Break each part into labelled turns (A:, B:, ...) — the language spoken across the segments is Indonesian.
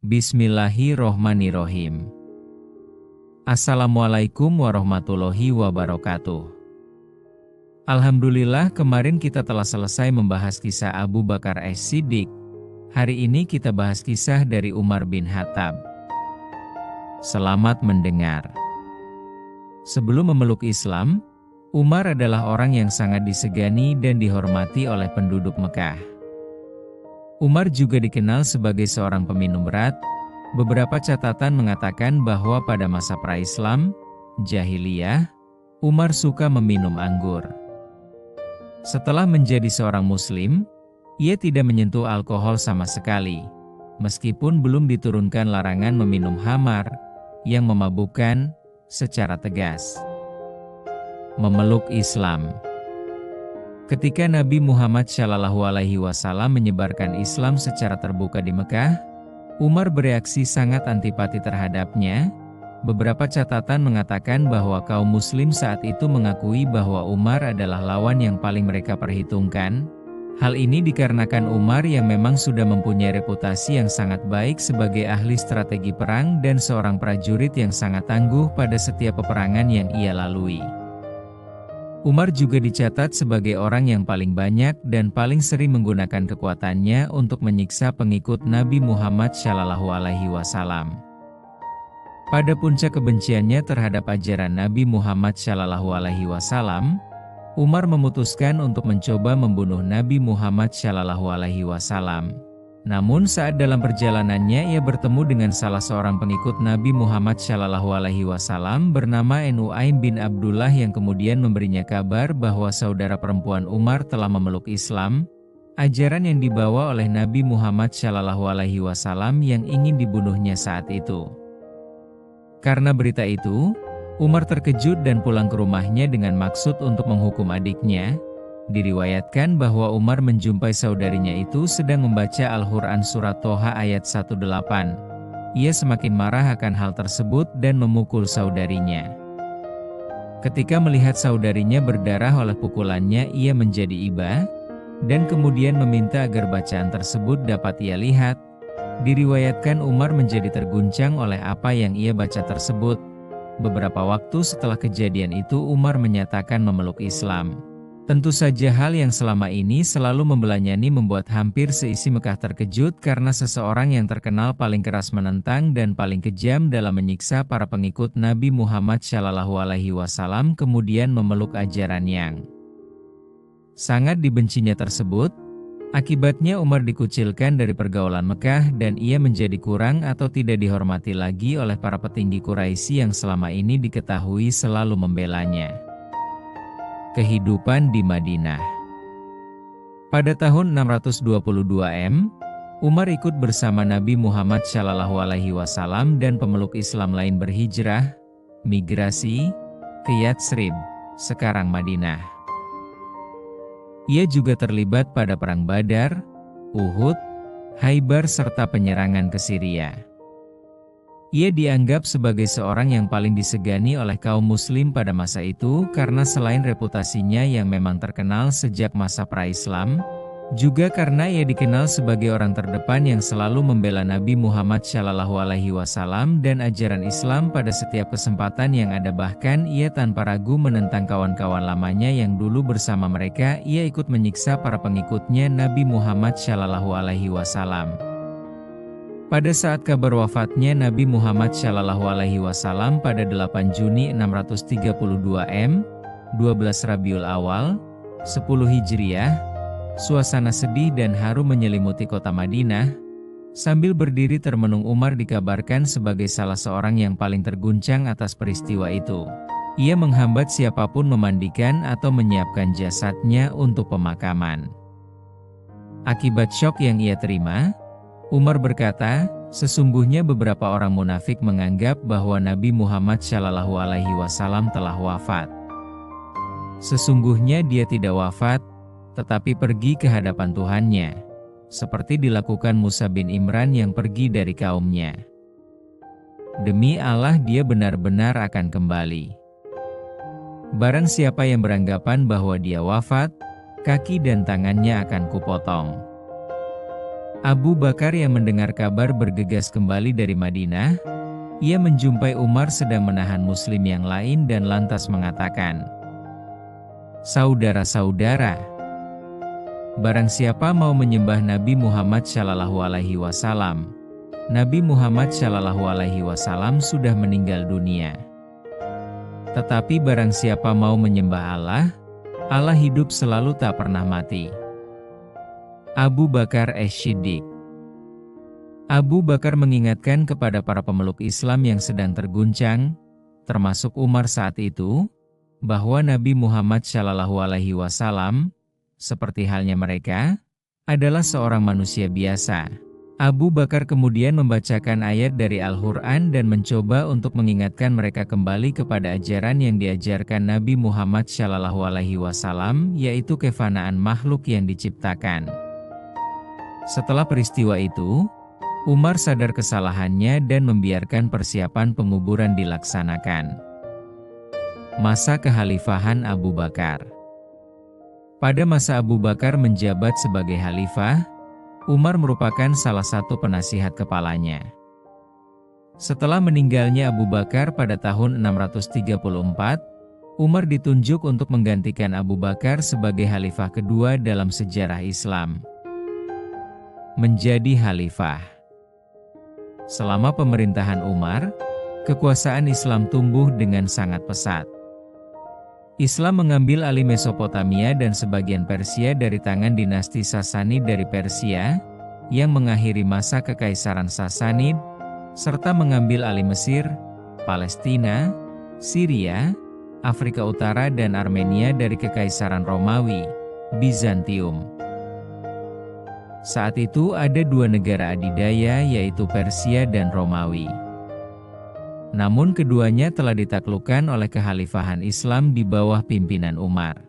A: Bismillahirrohmanirrohim. Assalamualaikum warahmatullahi wabarakatuh. Alhamdulillah, kemarin kita telah selesai membahas kisah Abu Bakar As-Siddiq. Hari ini kita bahas kisah dari Umar bin Khattab. Selamat mendengar. Sebelum memeluk Islam, Umar adalah orang yang sangat disegani dan dihormati oleh penduduk Mekah. Umar juga dikenal sebagai seorang peminum berat. Beberapa catatan mengatakan bahwa pada masa pra-Islam, jahiliyah, Umar suka meminum anggur. Setelah menjadi seorang muslim, ia tidak menyentuh alkohol sama sekali, meskipun belum diturunkan larangan meminum khamar yang memabukkan secara tegas. Memeluk Islam. Ketika Nabi Muhammad SAW menyebarkan Islam secara terbuka di Mekah, Umar bereaksi sangat antipati terhadapnya. Beberapa catatan mengatakan bahwa kaum muslim saat itu mengakui bahwa Umar adalah lawan yang paling mereka perhitungkan. Hal ini dikarenakan Umar yang memang sudah mempunyai reputasi yang sangat baik sebagai ahli strategi perang dan seorang prajurit yang sangat tangguh pada setiap peperangan yang ia lalui. Umar juga dicatat sebagai orang yang paling banyak dan paling sering menggunakan kekuatannya untuk menyiksa pengikut Nabi Muhammad SAW. Pada puncak kebenciannya terhadap ajaran Nabi Muhammad SAW, Umar memutuskan untuk mencoba membunuh Nabi Muhammad SAW. Namun saat dalam perjalanannya ia bertemu dengan salah seorang pengikut Nabi Muhammad SAW bernama Nu'aim bin Abdullah yang kemudian memberinya kabar bahwa saudara perempuan Umar telah memeluk Islam, ajaran yang dibawa oleh Nabi Muhammad SAW yang ingin dibunuhnya saat itu. Karena berita itu, Umar terkejut dan pulang ke rumahnya dengan maksud untuk menghukum adiknya. Diriwayatkan bahwa Umar menjumpai saudarinya itu sedang membaca Al-Quran surat Toha ayat 18. Ia semakin marah akan hal tersebut dan memukul saudarinya. Ketika melihat saudarinya berdarah oleh pukulannya, ia menjadi iba, dan kemudian meminta agar bacaan tersebut dapat ia lihat. Diriwayatkan Umar menjadi terguncang oleh apa yang ia baca tersebut. Beberapa waktu setelah kejadian itu Umar menyatakan memeluk Islam. Tentu saja hal yang selama ini selalu membelanya ini membuat hampir seisi Mekah terkejut karena seseorang yang terkenal paling keras menentang dan paling kejam dalam menyiksa para pengikut Nabi Muhammad SAW kemudian memeluk ajaran yang sangat dibencinya tersebut. Akibatnya Umar dikucilkan dari pergaulan Mekah dan ia menjadi kurang atau tidak dihormati lagi oleh para petinggi Quraisy yang selama ini diketahui selalu membelanya. Kehidupan di Madinah. Pada tahun 622 M, Umar ikut bersama Nabi Muhammad SAW dan pemeluk Islam lain berhijrah, migrasi, ke Yatsrib, sekarang Madinah. Ia juga terlibat pada perang Badar, Uhud, Khaybar serta penyerangan ke Syria. Ia dianggap sebagai seorang yang paling disegani oleh kaum muslim pada masa itu karena selain reputasinya yang memang terkenal sejak masa pra-Islam, juga karena ia dikenal sebagai orang terdepan yang selalu membela Nabi Muhammad SAW dan ajaran Islam pada setiap kesempatan yang ada. Bahkan ia tanpa ragu menentang kawan-kawan lamanya yang dulu bersama mereka ia ikut menyiksa para pengikutnya Nabi Muhammad SAW. Pada saat kabar wafatnya Nabi Muhammad SAW pada 8 Juni 632 M, 12 Rabiul Awal, 10 Hijriah, suasana sedih dan haru menyelimuti kota Madinah. Sambil berdiri termenung Umar dikabarkan sebagai salah seorang yang paling terguncang atas peristiwa itu. Ia menghambat siapapun memandikan atau menyiapkan jasadnya untuk pemakaman. Akibat syok yang ia terima, Umar berkata, sesungguhnya beberapa orang munafik menganggap bahwa Nabi Muhammad SAW telah wafat. Sesungguhnya dia tidak wafat, tetapi pergi ke hadapan Tuhannya, seperti dilakukan Musa bin Imran yang pergi dari kaumnya. Demi Allah dia benar-benar akan kembali. Barang siapa yang beranggapan bahwa dia wafat, kaki dan tangannya akan kupotong. Abu Bakar yang mendengar kabar bergegas kembali dari Madinah. Ia menjumpai Umar sedang menahan muslim yang lain dan lantas mengatakan, "Saudara-saudara, barang siapa mau menyembah Nabi Muhammad Shallallahu Alaihi Wasallam, Nabi Muhammad Shallallahu Alaihi Wasallam sudah meninggal dunia. Tetapi barang siapa mau menyembah Allah, Allah hidup selalu tak pernah mati." Abu Bakar As-Siddiq. Abu Bakar mengingatkan kepada para pemeluk Islam yang sedang terguncang, termasuk Umar saat itu, bahwa Nabi Muhammad Shallallahu Alaihi Wasallam, seperti halnya mereka, adalah seorang manusia biasa. Abu Bakar kemudian membacakan ayat dari Al-Quran dan mencoba untuk mengingatkan mereka kembali kepada ajaran yang diajarkan Nabi Muhammad Shallallahu Alaihi Wasallam, yaitu kefanaan makhluk yang diciptakan. Setelah peristiwa itu, Umar sadar kesalahannya dan membiarkan persiapan penguburan dilaksanakan. Masa kekhalifahan Abu Bakar. Pada masa Abu Bakar menjabat sebagai khalifah, Umar merupakan salah satu penasihat kepalanya. Setelah meninggalnya Abu Bakar pada tahun 634, Umar ditunjuk untuk menggantikan Abu Bakar sebagai khalifah kedua dalam sejarah Islam. Menjadi khalifah. Selama pemerintahan Umar, kekuasaan Islam tumbuh dengan sangat pesat. Islam mengambil alih Mesopotamia dan sebagian Persia dari tangan dinasti Sasanid dari Persia, yang mengakhiri masa kekaisaran Sasanid, serta mengambil alih Mesir, Palestina, Syria, Afrika Utara dan Armenia dari kekaisaran Romawi, Bizantium. Saat itu ada dua negara adidaya, yaitu Persia dan Romawi. Namun keduanya telah ditaklukkan oleh kekhalifahan Islam di bawah pimpinan Umar.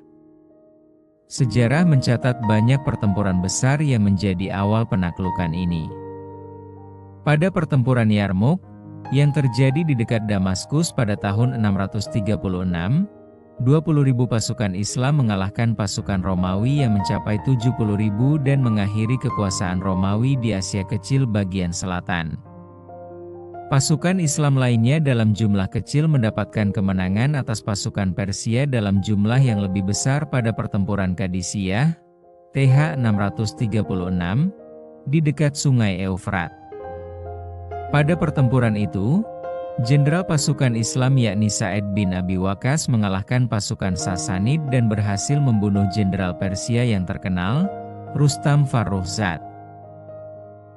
A: Sejarah mencatat banyak pertempuran besar yang menjadi awal penaklukan ini. Pada pertempuran Yarmouk, yang terjadi di dekat Damaskus pada tahun 636, 20.000 pasukan Islam mengalahkan pasukan Romawi yang mencapai 70.000 dan mengakhiri kekuasaan Romawi di Asia Kecil bagian selatan. Pasukan Islam lainnya dalam jumlah kecil mendapatkan kemenangan atas pasukan Persia dalam jumlah yang lebih besar pada pertempuran Qadisiyah, TH 636, di dekat Sungai Eufrat. Pada pertempuran itu, Jenderal pasukan Islam yakni Sa'id bin Abi Waqqas mengalahkan pasukan Sasanid dan berhasil membunuh Jenderal Persia yang terkenal, Rustam Farrukhzad.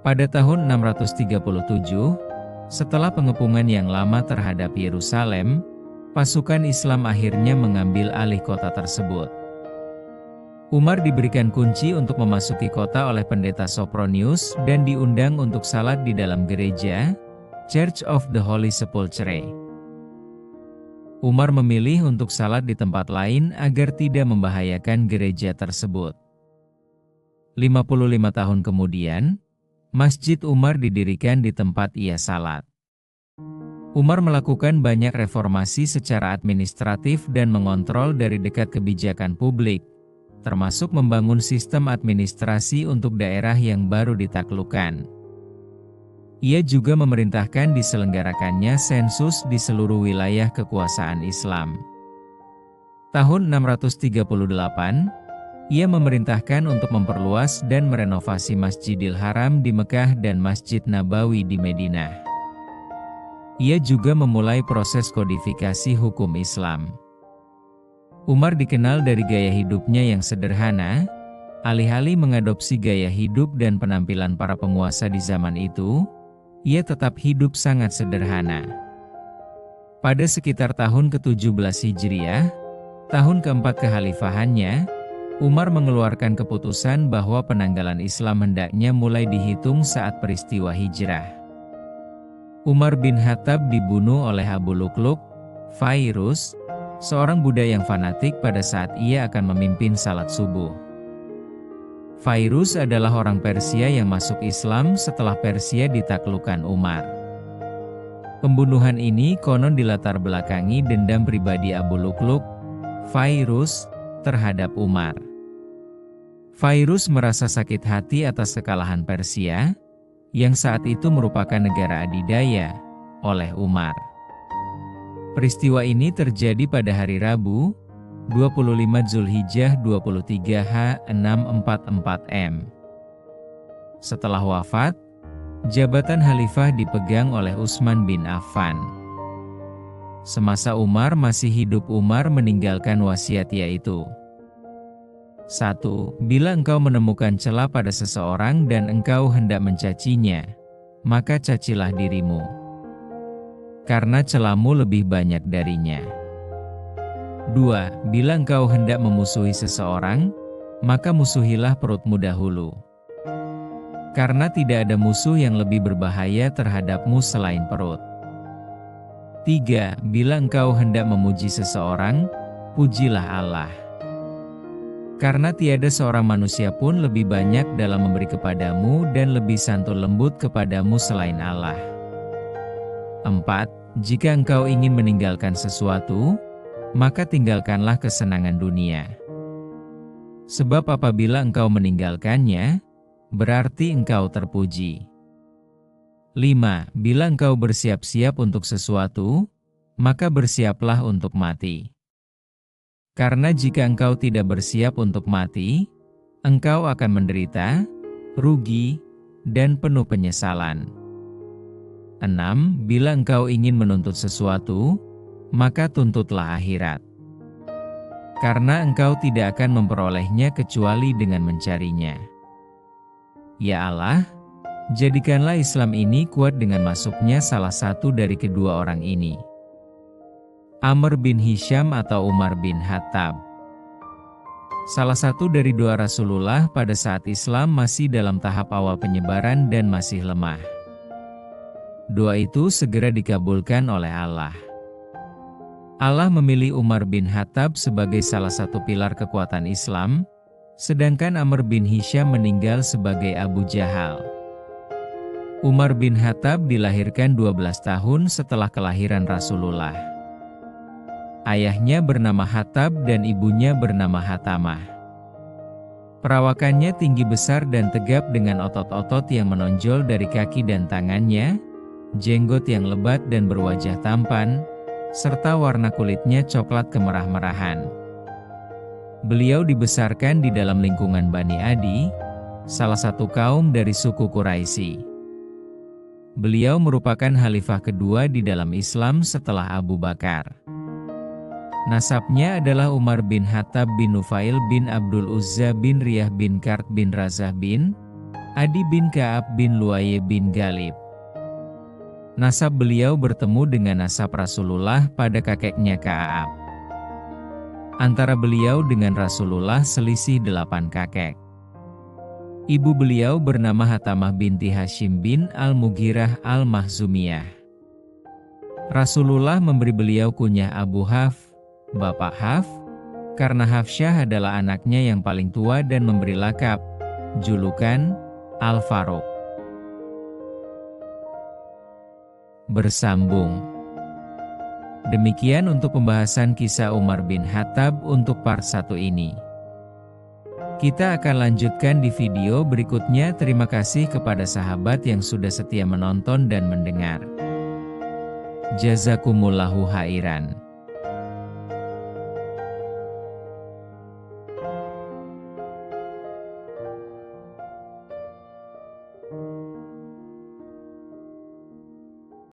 A: Pada tahun 637, setelah pengepungan yang lama terhadap Yerusalem, pasukan Islam akhirnya mengambil alih kota tersebut. Umar diberikan kunci untuk memasuki kota oleh pendeta Sopronius dan diundang untuk salat di dalam gereja, Church of the Holy Sepulchre. Umar memilih untuk salat di tempat lain agar tidak membahayakan gereja tersebut. 55 tahun kemudian, Masjid Umar didirikan di tempat ia salat. Umar melakukan banyak reformasi secara administratif dan mengontrol dari dekat kebijakan publik, termasuk membangun sistem administrasi untuk daerah yang baru ditaklukkan. Ia juga memerintahkan diselenggarakannya sensus di seluruh wilayah kekuasaan Islam. Tahun 638, ia memerintahkan untuk memperluas dan merenovasi Masjidil Haram di Mekah dan Masjid Nabawi di Madinah. Ia juga memulai proses kodifikasi hukum Islam. Umar dikenal dari gaya hidupnya yang sederhana, alih-alih mengadopsi gaya hidup dan penampilan para penguasa di zaman itu, ia tetap hidup sangat sederhana. Pada sekitar tahun ke-17 Hijriah, tahun keempat kekhalifahannya, Umar mengeluarkan keputusan bahwa penanggalan Islam hendaknya mulai dihitung saat peristiwa hijrah. Umar bin Khattab dibunuh oleh Abu Lukluk, Fairuz, seorang Buddha yang fanatik pada saat ia akan memimpin salat subuh. Fairuz adalah orang Persia yang masuk Islam setelah Persia ditaklukkan Umar. Pembunuhan ini konon dilatar belakangi dendam pribadi Abu Lukluk, Fairuz, terhadap Umar. Fairuz merasa sakit hati atas kekalahan Persia, yang saat itu merupakan negara adidaya, oleh Umar. Peristiwa ini terjadi pada hari Rabu, 25 Zulhijjah 23 H644 M. Setelah wafat, jabatan khalifah dipegang oleh Utsman bin Affan. Semasa Umar masih hidup, Umar meninggalkan wasiat yaitu: 1. Bila engkau menemukan celah pada seseorang dan engkau hendak mencacinya, maka cacilah dirimu, karena celahmu lebih banyak darinya. 2. Bila engkau hendak memusuhi seseorang, maka musuhilah perutmu dahulu, karena tidak ada musuh yang lebih berbahaya terhadapmu selain perut. 3. Bila engkau hendak memuji seseorang, pujilah Allah, karena tiada seorang manusia pun lebih banyak dalam memberi kepadamu dan lebih santun lembut kepadamu selain Allah. 4. Jika engkau ingin meninggalkan sesuatu, maka tinggalkanlah kesenangan dunia. Sebab apabila engkau meninggalkannya, berarti engkau terpuji. 5. Bila engkau bersiap-siap untuk sesuatu, maka bersiaplah untuk mati. Karena jika engkau tidak bersiap untuk mati, engkau akan menderita, rugi, dan penuh penyesalan. 6. Bila engkau ingin menuntut sesuatu, maka tuntutlah akhirat. Karena engkau tidak akan memperolehnya kecuali dengan mencarinya. Ya Allah, jadikanlah Islam ini kuat dengan masuknya salah satu dari kedua orang ini, Amr bin Hisham atau Umar bin Khattab. Salah satu dari dua Rasulullah pada saat Islam masih dalam tahap awal penyebaran dan masih lemah. Doa itu segera dikabulkan oleh Allah. Allah memilih Umar bin Khattab sebagai salah satu pilar kekuatan Islam, sedangkan Amr bin Hisham meninggal sebagai Abu Jahal. Umar bin Khattab dilahirkan 12 tahun setelah kelahiran Rasulullah. Ayahnya bernama Khattab dan ibunya bernama Hatamah. Perawakannya tinggi besar dan tegap dengan otot-otot yang menonjol dari kaki dan tangannya, jenggot yang lebat dan berwajah tampan, serta warna kulitnya coklat kemerah-merahan. Beliau dibesarkan di dalam lingkungan Bani Adi, salah satu kaum dari suku Quraisy. Beliau merupakan khalifah kedua di dalam Islam setelah Abu Bakar. Nasabnya adalah Umar bin Khattab bin Nufail bin Abdul Uzza bin Riyah bin Kart bin Razah bin Adi bin Ka'ab bin Lu'ay bin Ghalib. Nasab beliau bertemu dengan nasab Rasulullah pada kakeknya Ka'ab. Antara beliau dengan Rasulullah selisih 8 kakek. Ibu beliau bernama Hatamah binti Hashim bin Al-Mughirah Al-Mahzumiyah. Rasulullah memberi beliau kunyah Abu Haf, Bapak Haf, karena Hafsyah adalah anaknya yang paling tua dan memberi lakab, julukan, Al-Faruq. Bersambung. Demikian untuk pembahasan kisah Umar bin Khattab untuk part 1 ini. Kita akan lanjutkan di video berikutnya. Terima kasih kepada sahabat yang sudah setia menonton dan mendengar. Jazakumullahu khairan.